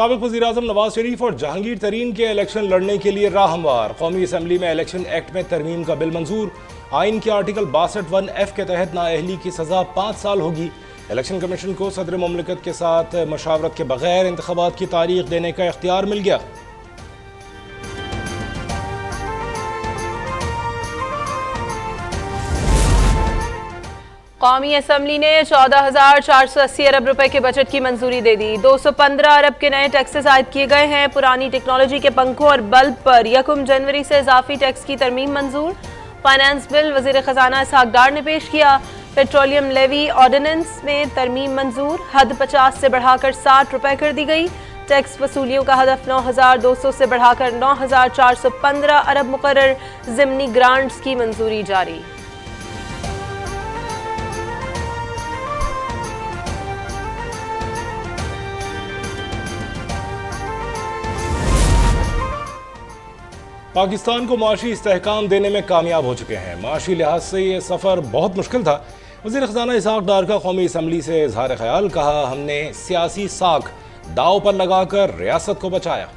साबिक़ वज़ीर-ए-आज़म नवाज शरीफ और जहांगीर तरीन के इलेक्शन लड़ने के लिए राह हमवार। कौमी असम्बली में इलेक्शन एक्ट में तरमीम का बिल मंजूर। आइन के आर्टिकल 62(1)F के तहत नाअहली की सज़ा 5 साल होगी। इलेक्शन कमीशन को सदर मुमलिकत के साथ मशावरत के बगैर इंतखाबात की तारीख देने का इख्तियार मिल गया। कौमी असम्बली ने 14,480 अरब रुपए के बजट की मंजूरी दे दी। 215 अरब के नए टैक्सेस आयद किए गए हैं। पुरानी टेक्नोलॉजी के पंखों और बल्ब पर 1 जनवरी से इजाफी टैक्स की तरमीम मंजूर। फाइनेंस बिल वजीर खजाना इसहाक डार ने पेश किया। पेट्रोलियम लेवी ऑर्डिनेंस में तरमीम मंजूर। हद 50 से बढ़ाकर 60 रुपए कर दी गई। टैक्स वसूलियों का हदफ 9,200 से बढ़ाकर 9,415 अरब मुकर्रर। ज़िमनी ग्रांट्स की मंजूरी जारी। पाकिस्तान को माशी इस्तेहकाम देने में कामयाब हो चुके हैं। माशी लिहाज से ये सफ़र बहुत मुश्किल था। वज़ीर ख़ज़ाना इसहाक डार का कौमी असम्बली से इज़हार ख्याल। कहा, हमने सियासी साख दाव पर लगाकर रियासत को बचाया।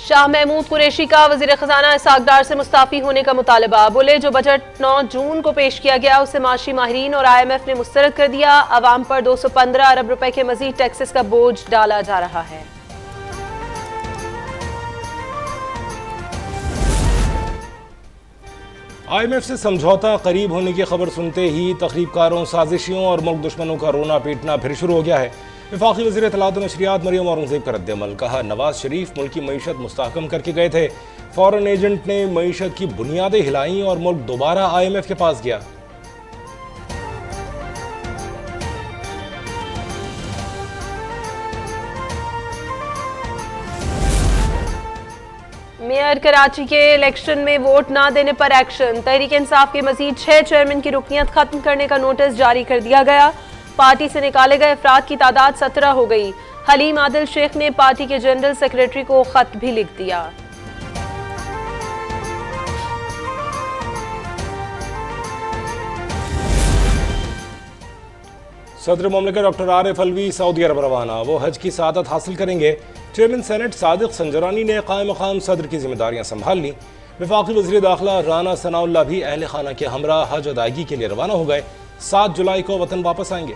शाह महमूद कुरैशी का वज़ीर ख़ज़ाना इसहाक डार से मुस्ताफ़ी होने का मुतालबा। बोले, जो बजट 9 जून को पेश किया गया उसे माशी माहिरीन और IMF ने मुस्तरद कर दिया। अवाम पर 215 अरब रुपए के मजीद टैक्सेस का बोझ डाला जा रहा है। IMF से समझौता करीब होने की खबर सुनते ही तकरीबकारों, साजिशियों और मुल्क दुश्मनों का रोना पीटना फिर शुरू हो गया है। वफाकी वज़ीर इत्तलात व नशरियात मरियम औरंगज़ेब का रद्द-ए-अमल। कहा, नवाज शरीफ मुल्क की मईशत मुस्तहकम करके गए थे। फॉरेन एजेंट ने मईशत की बुनियादें हिलाई और मुल्क दोबारा IMF के पास गया। मेयर कराची के इलेक्शन में वोट ना देने पर एक्शन। तहरीक इंसाफ के मजीद 6 चेयरमैन की रुकनियत खत्म करने का नोटिस जारी कर दिया गया। पार्टी से निकाले गए अफराद की तादाद 17 हो गई। हलीम आदिल शेख ने पार्टी के जनरल सेक्रेटरी को खत भी लिख दिया। सदर मुमलिकत डॉक्टर आरिफ अलवी सऊदी अरब रवाना। वो हज की सआदत हासिल करेंगे। चेयरमैन सेनेट सादिक संजरानी ने कायम मकाम सदर की जिम्मेदारियां संभाल ली। वफाकी वज़ीर दाखिला राना सनाउल्लाह भी अहल खाना के हमरा हज अदायगी के लिए रवाना हो गए। 7 जुलाई को वतन वापस आएंगे।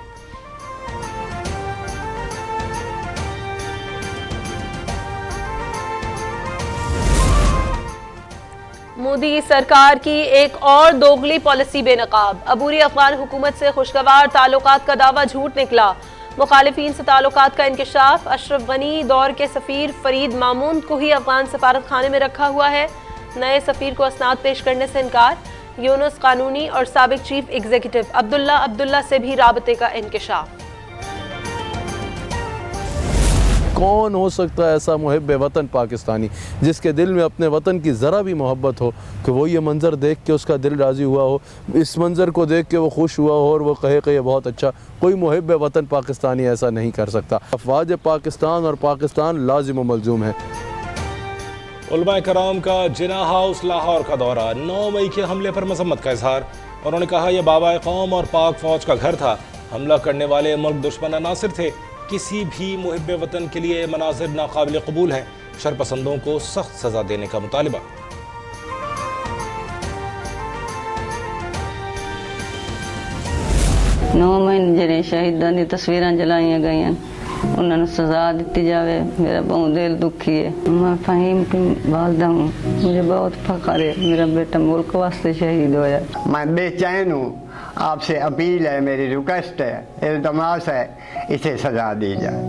मोदी सरकार की एक और दोगली पॉलिसी बेनकाब। अबूरी अफगान हुकूमत से खुशगवार ताल्लुकात का दावा झूठ निकला। मुखालिफिन से ताल्लुकात का इंकशाफ। अशरफ गनी दौर के सफीर फरीद मामून को ही अफगान सफारत खाने में रखा हुआ है। नए सफीर को असनाद पेश करने से इनकार। यूनुस कानूनी और साबिक चीफ एग्जीक्यूटिव अब्दुल्ला से भी राबते का इंकशाफ। कौन हो सकता है ऐसा मुहिब वतन पाकिस्तानी जिसके दिल में अपने वतन की ज़रा भी मोहब्बत हो कि वो ये मंज़र देख के उसका दिल राज़ी हुआ हो, इस मंज़र को देख के वो खुश हुआ हो और वो कहे कि ये बहुत अच्छा। कोई मुहिब वतन पाकिस्तानी ऐसा नहीं कर सकता। अफवाज पाकिस्तान और पाकिस्तान लाजिम व मलजूम है। उलमाए कराम का जिना हाउस लाहौर का दौरा। 9 मई के हमले पर मजम्मत का इजहार। उन्होंने कहा, यह बाबा कौम और पाक फौज का घर था। हमला करने वाले मुल्क दुश्मन अनासिर थे। किसी भी मुहिब वतन के लिए मनाजिर नाकाबिल कबूल हैं। शरपसंदों को सख्त सजा देने का मुतालिबा। 9 महीने ਜਿਹੜੇ ਸ਼ਹੀਦਾਂ ਦੀ ਤਸਵੀਰਾਂ ਜਲਾਈਆਂ ਗਈਆਂ ਉਹਨਾਂ ਨੂੰ सजा दी जाए। मेरा बहुत दिल दुखी है। मैं फहीम की वालदा हूँ। मुझे बहुत फख्र है, मेरा बेटा मुल्क वास्ते शहीद होया। मैं बेचैन हूँ। आपसे अपील है, मेरी रिक्वेस्ट है, इल्तमास है, इसे सजा दी जाए।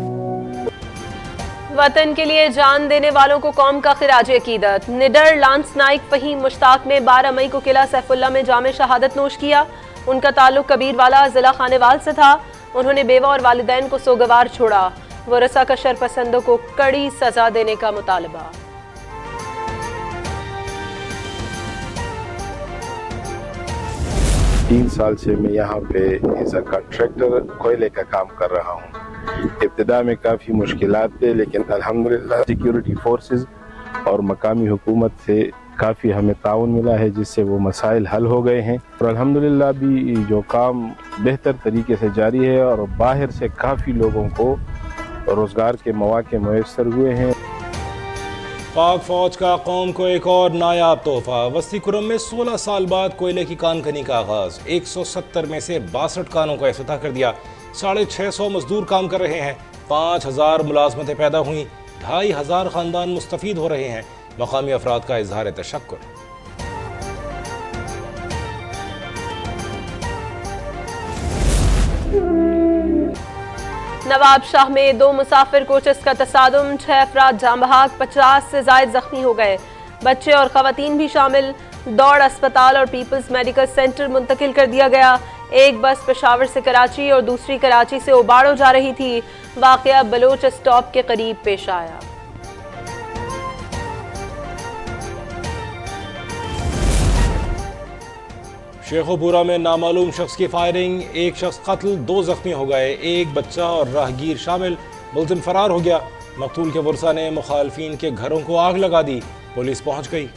वतन के लिए जान देने वालों को कौम का खिराज अकीदत। निडर लांस नाइक फहीम मुश्ताक ने 12 मई को किला सैफुल्ला में जामे शहादत नोश किया। उनका ताल्लुक कबीरवाला जिला खानेवाल से था। उन्होंने बेवा और वालिदैन को सोगवार छोड़ा। वरसा का शरपसंदों को कड़ी सजा देने का मुतालबा। 3 साल से मैं यहाँ पे एज अ कॉन्ट्रैक्टर कोयले का काम कर रहा हूँ। इब्तिदा में काफ़ी मुश्किलात थे, लेकिन अल्हम्दुलिल्लाह सिक्योरिटी फोर्सेस और मकामी हुकूमत से काफ़ी हमें ताउन मिला है, जिससे वो मसाइल हल हो गए हैं और अल्हम्दुलिल्लाह भी जो काम बेहतर तरीके से जारी है और बाहर से काफ़ी लोगों को रोज़गार के मौके मैसर हुए हैं। पाक फौज का कौम को एक और नायाब तोहफा। वस्ती खुर्रम में 16 साल बाद कोयले की कानकनी का आगाज। 170 में से 62 कानों का इफ्तिताह कर दिया। 650 मजदूर काम कर रहे हैं। 5000 मुलाजमतें पैदा हुई। 2500 खानदान मुस्तफीद हो रहे हैं। मकामी अफराद का इजहार तशक्कुर। नवाब शाह में 2 मुसाफिर कोचेस का तसादुम, 6 अफराद जाम बहक, 50 से जायद जख्मी हो गए। बच्चे और खवातीन भी शामिल। दौड़ अस्पताल और पीपल्स मेडिकल सेंटर मुंतकिल कर दिया गया। एक बस पेशावर से कराची और दूसरी कराची से उबाड़ो जा रही थी। वाकया बलोच स्टॉप के करीब पेश आया। शेखोपुरा में नामालूम शख्स की फायरिंग, एक शख्स कत्ल, 2 जख्मी हो गए। एक बच्चा और राहगीर शामिल। मुलजिम फरार हो गया। मकतूल के वर्सा ने मुखालफिन के घरों को आग लगा दी। पुलिस पहुंच गई।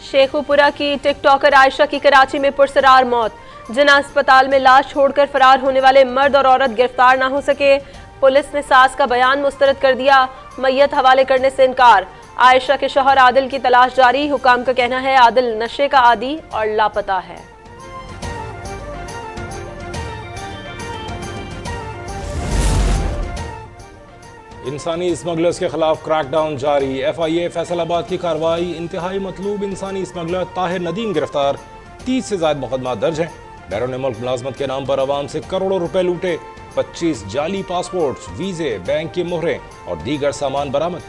शेखोपुरा की टिकटॉकर आयशा की कराची में पुरसरार मौत। जिना अस्पताल में लाश छोड़कर फरार होने वाले मर्द और औरत गिरफ्तार ना हो सके। पुलिस ने सास का बयान मुस्तरद कर दिया। मैयत हवाले करने से इनकार। आयशा के शौहर आदिल की तलाश जारी। हुकाम का कहना है आदिल नशे का आदी और लापता है। इंसानी स्मगलर्स के खिलाफ क्रैकडाउन जारी। FIA फैसलाबाद की कार्रवाई। इंतहाई मतलूब इंसानी स्मगलर ताहिर नदीम गिरफ्तार। 30 से ज्यादा मुकदमा दर्ज हैं। बैरून मुल्क मुलाजमत के नाम पर अवाम से करोड़ों रुपए लूटे। 25 जाली पासपोर्ट्स, वीजे, बैंक की मोहरें और दीगर सामान बरामद।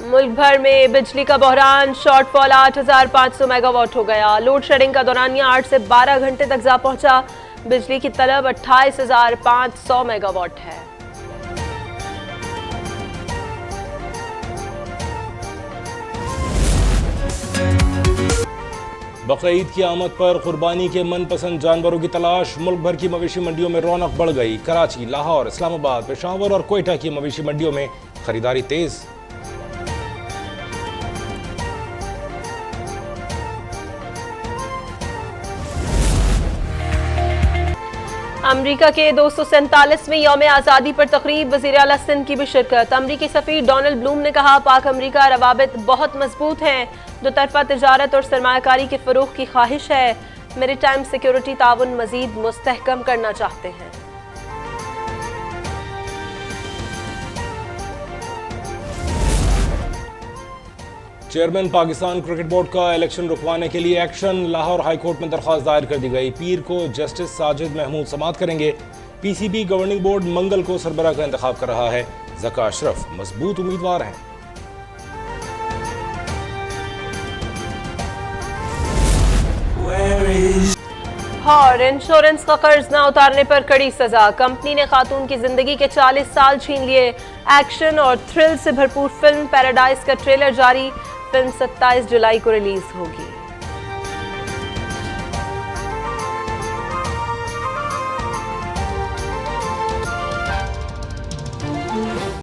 मुल्क भर में बिजली का बहरान। शॉर्टफॉल 8500 मेगावाट हो गया। लोड शेडिंग का दौरानिया 8 से 12 घंटे तक जा पहुंचा। बिजली की तलब 28,500 मेगावाट है। बकरीद की आमद पर कुर्बानी के मनपसंद जानवरों की तलाश। मुल्क भर की मवेशी मंडियों में रौनक बढ़ गई। कराची, लाहौर, इस्लामाबाद, पेशावर और कोयटा की मवेशी मंडियों में खरीदारी तेज। अमरीका के 247वें यौम आज़ादी पर तकरीब। वज़ीर आला सिंध की भी शिरकत। अमरीकी सफ़ीर डोनाल्ड ब्लूम ने कहा पाक अमरीका रवाबित बहुत मजबूत हैं। दो तरफा तजारत और सरमायाकारी के फ़रोग़ की ख्वाहिश है। मैरीटाइम सिक्योरिटी ताउन मज़ीद मुस्तहकम करना चाहते हैं। चेयरमैन पाकिस्तान क्रिकेट बोर्ड का इलेक्शन रुकवाने के लिए एक्शन। लाहौर हाई कोर्ट में दरख्वास्त दायर कर दी गई। पीर को जस्टिस साजिद महमूद समाअत करेंगे। PCB गवर्निंग बोर्ड मंगल को सरबराह का इंतखाब कर रहा है। ज़का अशरफ मजबूत उम्मीदवार हैं। और इंश्योरेंस का कर्ज न उतारने पर कड़ी सजा। कंपनी ने खातून की जिंदगी के 40 साल छीन लिए। एक्शन और थ्रिल से भरपूर फिल्म पैराडाइज का ट्रेलर जारी। फिल्म 27 जुलाई को रिलीज होगी।